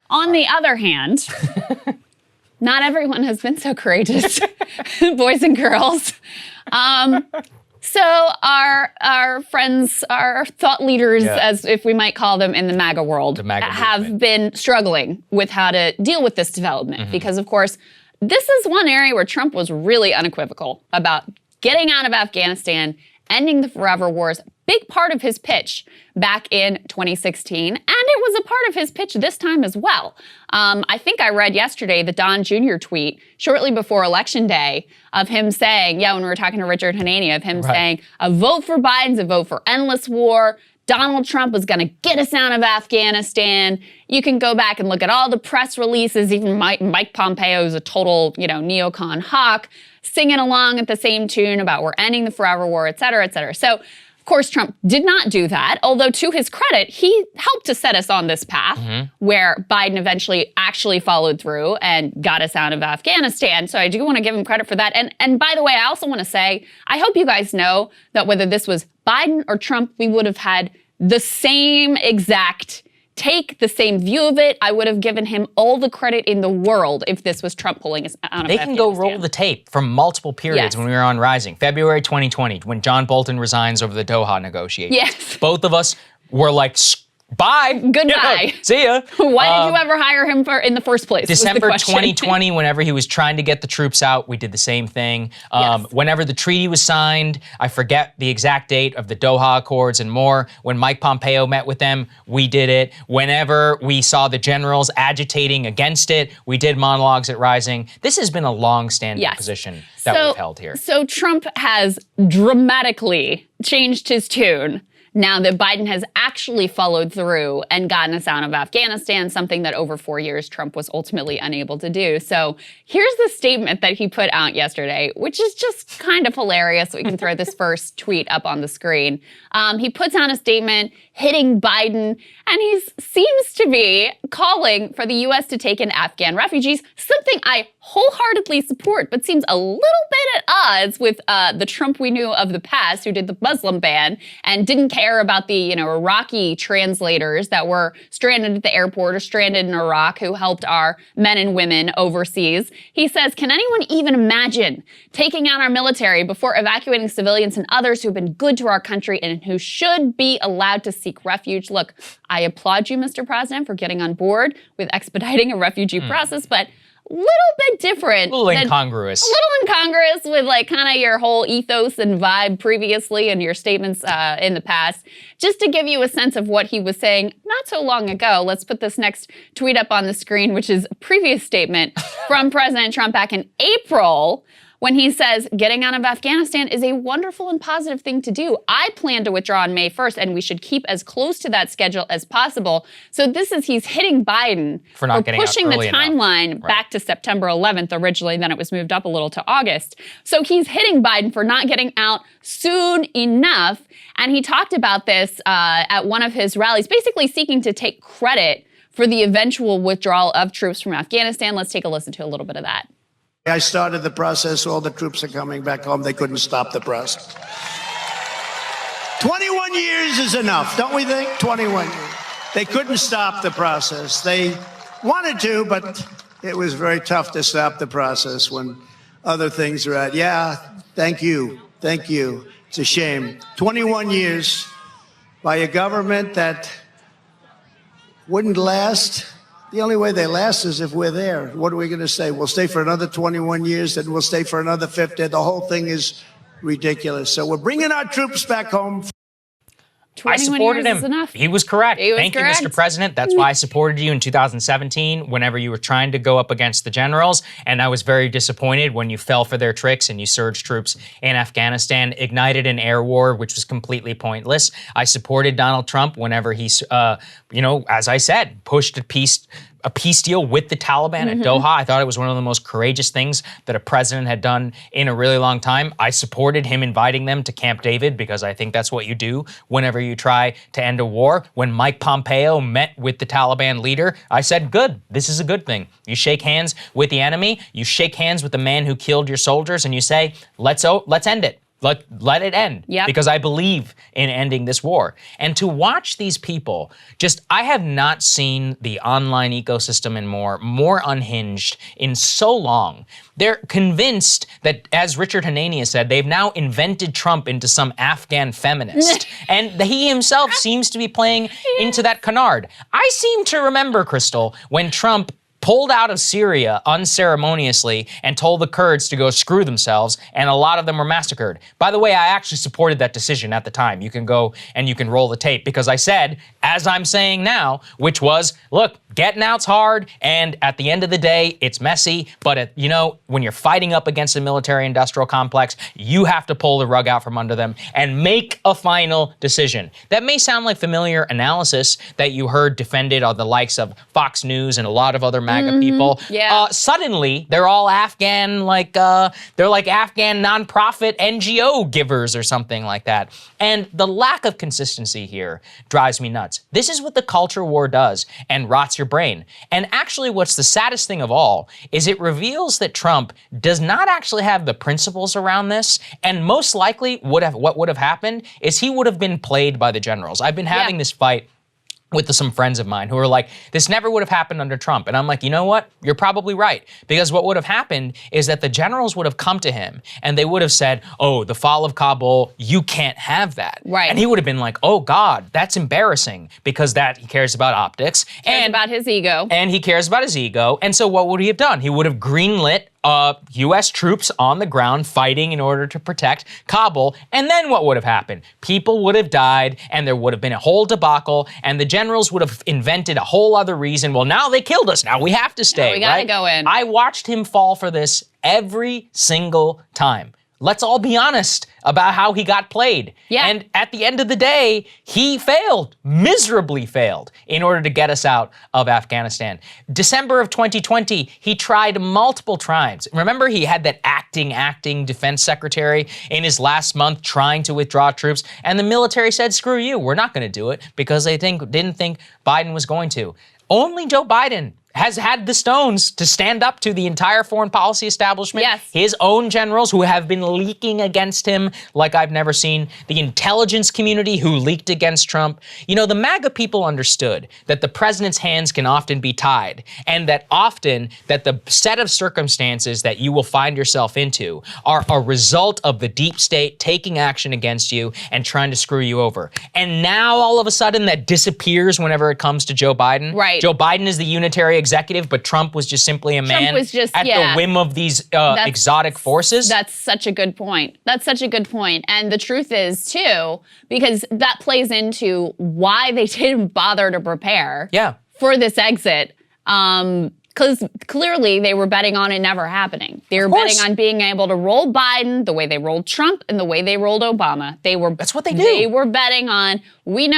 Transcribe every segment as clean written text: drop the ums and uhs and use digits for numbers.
On the other hand, not everyone has been so courageous, boys and girls. So our friends, our thought leaders, as if we might call them in the MAGA world, have been struggling with how to deal with this development. Because, of course, this is one area where Trump was really unequivocal about getting out of Afghanistan, ending the forever wars. Big part of his pitch back in 2016, and it was a part of his pitch this time as well. I think I read yesterday the Don Jr. tweet shortly before Election Day of him saying, when we were talking to Richard Hanania, of him saying, a vote for Biden's a vote for endless war. Donald Trump was going to get us out of Afghanistan. You can go back and look at all the press releases. Even Mike Pompeo is a total, neocon hawk, singing along at the same tune about we're ending the forever war, et cetera, et cetera. So, of course, Trump did not do that, although to his credit, he helped to set us on this path where Biden eventually actually followed through and got us out of Afghanistan. So I do want to give him credit for that. And by the way, I also want to say, I hope you guys know that whether this was Biden or Trump, we would have had the same exact take, the same view of it. I would have given him all the credit in the world if this was Trump pulling us out of Afghanistan. They can go roll the tape from multiple periods when we were on Rising. February 2020, when John Bolton resigns over the Doha negotiations. Yes. Both of us were like, bye. Goodbye. See ya. Why did you ever hire him in the first place? December 2020, whenever he was trying to get the troops out, we did the same thing. Whenever the treaty was signed, I forget the exact date of the Doha Accords and more. When Mike Pompeo met with them, we did it. Whenever we saw the generals agitating against it, we did monologues at Rising. This has been a long-standing position that we've held here. So Trump has dramatically changed his tune now that Biden has actually followed through and gotten us out of Afghanistan, something that over 4 years Trump was ultimately unable to do. So here's the statement that he put out yesterday, which is just kind of hilarious. We can throw this first tweet up on the screen. He puts out a statement hitting Biden, and he seems to be calling for the U.S. to take in Afghan refugees, something I wholeheartedly support, but seems a little bit at odds with the Trump we knew of the past, who did the Muslim ban and didn't care about the Iraqi translators that were stranded at the airport or stranded in Iraq who helped our men and women overseas. He says, can anyone even imagine taking out our military before evacuating civilians and others who've been good to our country and who should be allowed to seek refuge? Look, I applaud you, Mr. President, for getting on board with expediting a refugee process, but little bit different. A little incongruous. A little incongruous with like kind of your whole ethos and vibe previously and your statements in the past. Just to give you a sense of what he was saying not so long ago, let's put this next tweet up on the screen, which is a previous statement from President Trump back in April, when he says, getting out of Afghanistan is a wonderful and positive thing to do. I plan to withdraw on May 1st, and we should keep as close to that schedule as possible. So he's hitting Biden for not getting pushing out the early timeline enough. back to September 11th originally, then it was moved up a little to August. So he's hitting Biden for not getting out soon enough. And he talked about this at one of his rallies, basically seeking to take credit for the eventual withdrawal of troops from Afghanistan. Let's take a listen to a little bit of that. I started the process. All the troops are coming back home. They couldn't stop the process. 21 years is enough, don't we think? 21 years. They couldn't stop the process. They wanted to, but it was very tough to stop the process when other things are at. Yeah, thank you. Thank you. It's a shame. 21 years by a government that wouldn't last. The only way they last is if we're there. What are we going to say? We'll stay for another 21 years, then we'll stay for another 50. The whole thing is ridiculous. So we're bringing our troops back home. I supported him. He was correct. Thank you, Mr. President. That's why I supported you in 2017 whenever you were trying to go up against the generals. And I was very disappointed when you fell for their tricks and you surged troops in Afghanistan, ignited an air war, which was completely pointless. I supported Donald Trump whenever he, as I said, pushed a peace deal with the Taliban at Doha. I thought it was one of the most courageous things that a president had done in a really long time. I supported him inviting them to Camp David because I think that's what you do whenever you try to end a war. When Mike Pompeo met with the Taliban leader, I said, good, this is a good thing. You shake hands with the enemy, you shake hands with the man who killed your soldiers, and you say, let's end it. Let it end, because I believe in ending this war. And to watch these people, I have not seen the online ecosystem and more unhinged in so long. They're convinced that, as Richard Hanania said, they've now invented Trump into some Afghan feminist. And he himself seems to be playing into that canard. I seem to remember, Krystal, when Trump pulled out of Syria unceremoniously and told the Kurds to go screw themselves, and a lot of them were massacred. By the way, I actually supported that decision at the time. You can go and you can roll the tape, because I said, as I'm saying now, which was, look, getting out's hard, and at the end of the day, it's messy, but when you're fighting up against a military-industrial complex, you have to pull the rug out from under them and make a final decision. That may sound like familiar analysis that you heard defended on the likes of Fox News and a lot of other MAGA people. Suddenly, they're all Afghan, they're like Afghan nonprofit NGO givers or something like that. And the lack of consistency here drives me nuts. This is what the culture war does and rots your brain. And actually, what's the saddest thing of all is it reveals that Trump does not actually have the principles around this, and most likely what would have happened is he would have been played by the generals. I've been having this fight with some friends of mine who are like, this never would have happened under Trump. And I'm like, you know what? You're probably right. Because what would have happened is that the generals would have come to him and they would have said, oh, the fall of Kabul, you can't have that. Right. And he would have been like, oh God, that's embarrassing, because he cares about optics. And about his ego. And he cares about his ego. And so what would he have done? He would have greenlit U.S. troops on the ground fighting in order to protect Kabul. And then what would have happened? People would have died, and there would have been a whole debacle, and the generals would have invented a whole other reason. Well, now they killed us. Now we have to stay. Now we gotta go in. I watched him fall for this every single time. Let's all be honest about how he got played. Yeah. And at the end of the day, he failed, miserably failed, in order to get us out of Afghanistan. December of 2020, he tried multiple times. Remember, he had that acting defense secretary in his last month trying to withdraw troops, and the military said, screw you, we're not gonna do it, because they didn't think Biden was going to. Only Joe Biden has had the stones to stand up to the entire foreign policy establishment. Yes. His own generals who have been leaking against him like I've never seen. The intelligence community who leaked against Trump. The MAGA people understood that the president's hands can often be tied, and that often that the set of circumstances that you will find yourself into are a result of the deep state taking action against you and trying to screw you over. And now all of a sudden that disappears whenever it comes to Joe Biden. Right. Joe Biden is the unitary executive, but Trump was just simply a man at the whim of these exotic forces. That's such a good point. And the truth is, too, because that plays into why they didn't bother to prepare for this exit. Because clearly they were betting on it never happening. They were betting on being able to roll Biden the way they rolled Trump and the way they rolled Obama. That's what they do. They were betting on, we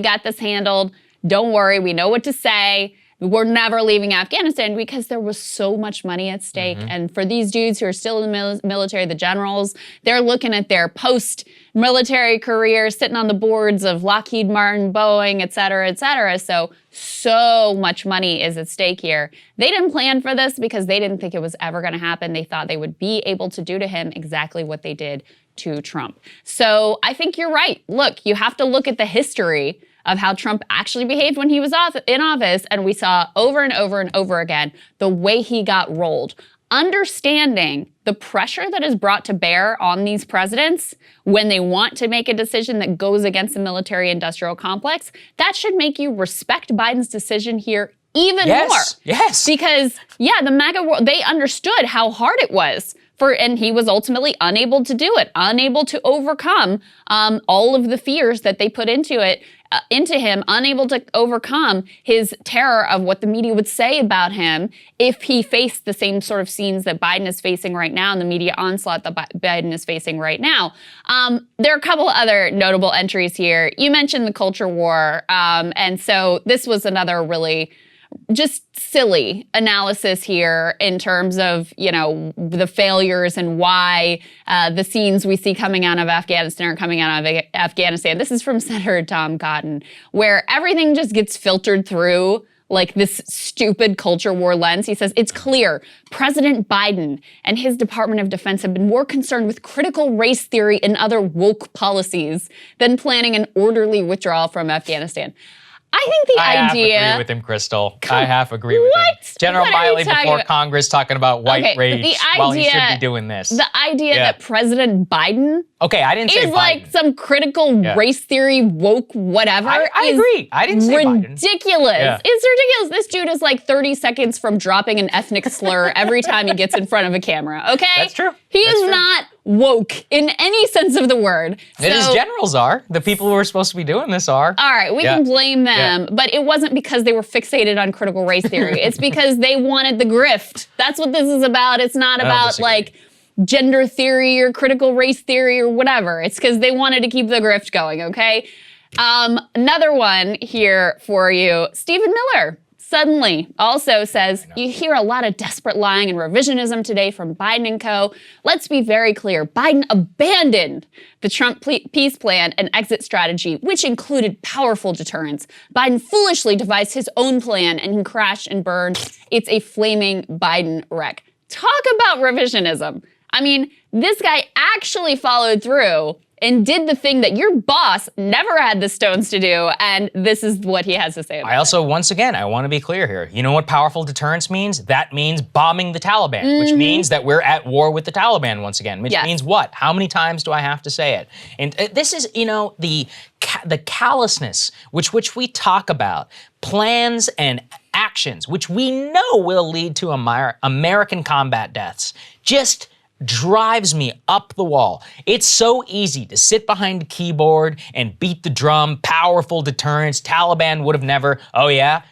got this handled. Don't worry, we know what to say. We're never leaving Afghanistan, because there was so much money at stake. And for these dudes who are still in the military, the generals, they're looking at their post-military careers, sitting on the boards of Lockheed Martin, Boeing, et cetera, et cetera. So much money is at stake here. They didn't plan for this because they didn't think it was ever going to happen. They thought they would be able to do to him exactly what they did to Trump. So I think you're right. Look, you have to look at the history of how Trump actually behaved when he was in office, and we saw over and over and over again the way he got rolled. Understanding the pressure that is brought to bear on these presidents when they want to make a decision that goes against the military-industrial complex, that should make you respect Biden's decision here even more. Yes. Because, the MAGA world, they understood how hard it was. And he was ultimately unable to do it, unable to overcome all of the fears that they put into him, unable to overcome his terror of what the media would say about him if he faced the same sort of scenes that Biden is facing right now and the media onslaught that Biden is facing right now. There are a couple other notable entries here. You mentioned the culture war, and so this was another really just silly analysis here in terms of, the failures and why the scenes we see coming out of Afghanistan are coming out of Afghanistan. This is from Senator Tom Cotton, where everything just gets filtered through like this stupid culture war lens. He says, it's clear President Biden and his Department of Defense have been more concerned with critical race theory and other woke policies than planning an orderly withdrawal from Afghanistan. I think the idea... I half agree with him, Krystal. I half agree with him. General Miley before Congress talking about white rage while he should be doing this. The idea that President Biden I didn't say is Biden. Like some critical race theory, woke, whatever. I agree. I didn't say ridiculous. Biden. It's ridiculous. This dude is like 30 seconds from dropping an ethnic slur every time he gets in front of a camera, okay? That's true. He is not woke in any sense of the word. His generals are. The people who are supposed to be doing this are. All right, we can blame them, but it wasn't because they were fixated on critical race theory. It's because they wanted the grift. That's what this is about. It's not about like gender theory or critical race theory or whatever. It's because they wanted to keep the grift going, okay? Another one here for you. Stephen Miller suddenly also says, you hear a lot of desperate lying and revisionism today from Biden and co. Let's be very clear. Biden abandoned the Trump peace plan and exit strategy, which included powerful deterrence. Biden foolishly devised his own plan and he crashed and burned. It's a flaming Biden wreck. Talk about revisionism. I mean, this guy actually followed through and did the thing that your boss never had the stones to do, and this is what he has to say about it. I also, once again, I want to be clear here. You know what powerful deterrence means? That means bombing the Taliban, which means that we're at war with the Taliban once again, which means what? How many times do I have to say it? And this is, the callousness which we talk about, plans and actions, which we know will lead to American combat deaths, just drives me up the wall. It's so easy to sit behind a keyboard and beat the drum, powerful deterrence, Taliban would have never,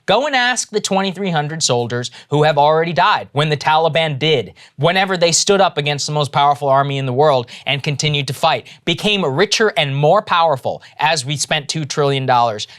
go and ask the 2,300 soldiers who have already died when the Taliban did, whenever they stood up against the most powerful army in the world and continued to fight, became richer and more powerful as we spent $2 trillion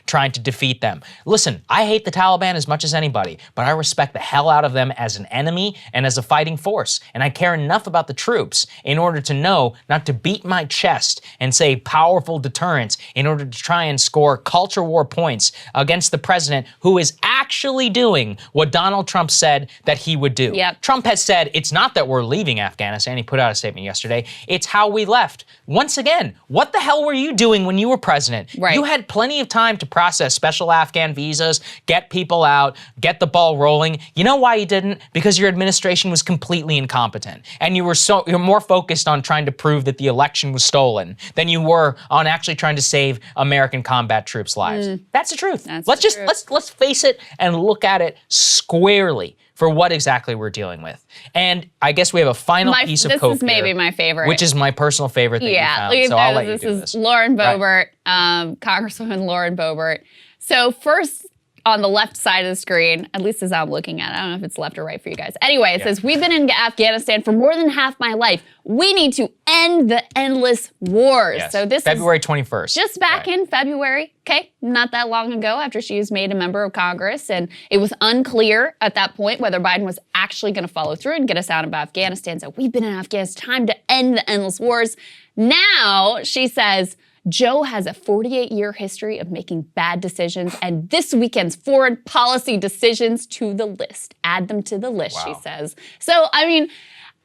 trying to defeat them. Listen, I hate the Taliban as much as anybody, but I respect the hell out of them as an enemy and as a fighting force, and I care enough about the troops in order to know not to beat my chest and say powerful deterrence in order to try and score culture war points against the president who is actually doing what Donald Trump said that he would do. Trump has said it's not that we're leaving Afghanistan. He put out a statement yesterday. It's how we left. Once again, what the hell were you doing when you were president? You had plenty of time to process special Afghan visas, get people out, get the ball rolling. You know why you didn't? Because your administration was completely incompetent. And you're more focused on trying to prove that the election was stolen than you were on actually trying to save American combat troops' lives. That's the truth. Let's face it and look at it squarely for what exactly we're dealing with. And I guess we have a final piece of coke This is maybe my favorite. Which is my personal favorite that you found, so I'll let you do this. This is Lauren Boebert, Congresswoman Lauren Boebert. So first, on the left side of the screen, at least as I'm looking at it, I don't know if it's left or right for you guys. Anyway, it says, we've been in Afghanistan for more than half my life. We need to end the endless wars. So this February 21st. Just back in February, not that long ago after she was made a member of Congress. And it was unclear at that point whether Biden was actually going to follow through and get us out of Afghanistan. So we've been in Afghanistan, time to end the endless wars. Now she says, Joe has a 48-year history of making bad decisions, and this weekend's foreign policy decisions to the list. Add them to the list, she says. So, I mean,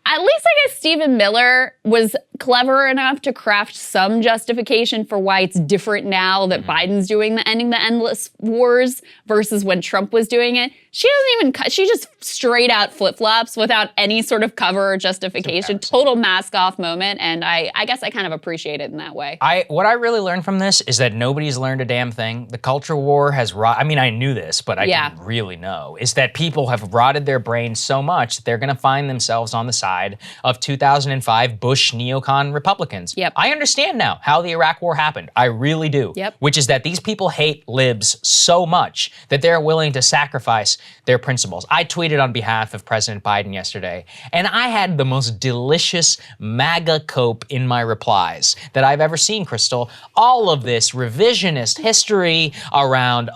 at least I guess Stephen Miller was clever enough to craft some justification for why it's different now that Biden's doing the ending the endless wars versus when Trump was doing it. She doesn't even, she just straight out flip-flops without any sort of cover or justification. Total mask off moment, and I guess I kind of appreciate it in that way. What I really learned from this is that nobody's learned a damn thing. The culture war has I mean, I knew this, but I didn't really know, is that people have rotted their brains so much that they're gonna find themselves on the side of 2005 Bush neocon Republicans. I understand now how the Iraq war happened. I really do. Which is that these people hate libs so much that they're willing to sacrifice their principles. I tweeted on behalf of President Biden yesterday, and I had the most delicious MAGA cope in my replies that I've ever seen, Krystal. All of this revisionist history around,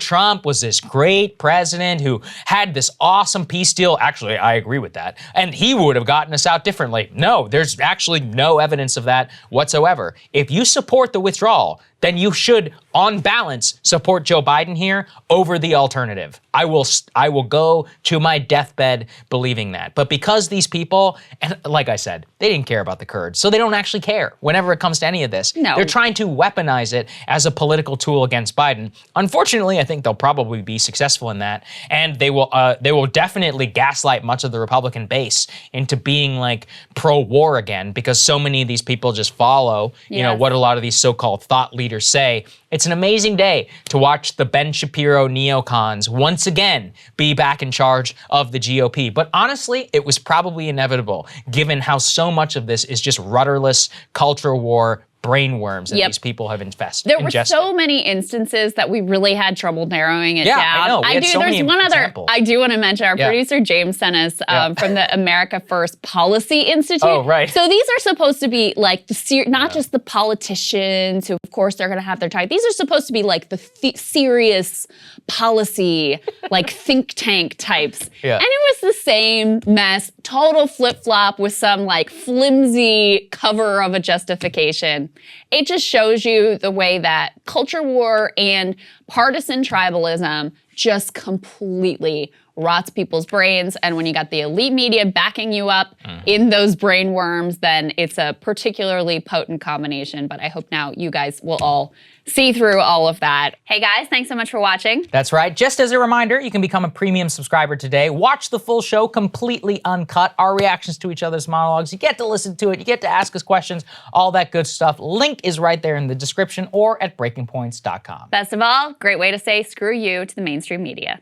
Trump was this great president who had this awesome peace deal. Actually, I agree with that. And he would have gotten us out differently. No, there's actually no evidence of that whatsoever. If you support the withdrawal, then you should, on balance, support Joe Biden here over the alternative. I will go to my deathbed believing that. But because these people, and like I said, they didn't care about the Kurds, so they don't actually care whenever it comes to any of this. No. They're trying to weaponize it as a political tool against Biden. Unfortunately, I think they'll probably be successful in that, and they will definitely gaslight much of the Republican base into being like pro-war again, because so many of these people just follow, you know, what a lot of these so-called thought leaders say. It's an amazing day to watch the Ben Shapiro neocons once again be back in charge of the GOP. But honestly, it was probably inevitable, given how so much of this is just rudderless culture war brainworms that these people have ingested. There were so many instances that we really had trouble narrowing it down. I know. There's one other I do want to mention. Our producer James sent us from the America First Policy Institute. Oh, right. So these are supposed to be like not just the politicians who, of course, they're going to have their time. These are supposed to be like the serious policy, like think tank types. Yeah. And it was the same mess, total flip-flop with some like flimsy cover of a justification. It just shows you the way that culture war and partisan tribalism just completely rots people's brains. And when you got the elite media backing you up in those brain worms, then it's a particularly potent combination. But I hope now you guys will all see through all of that. Hey guys, thanks so much for watching. That's right. Just as a reminder, you can become a premium subscriber today. Watch the full show completely uncut, our reactions to each other's monologues. You get to listen to it. You get to ask us questions, all that good stuff. Link is right there in the description or at breakingpoints.com. Best of all, great way to say screw you to the mainstream media.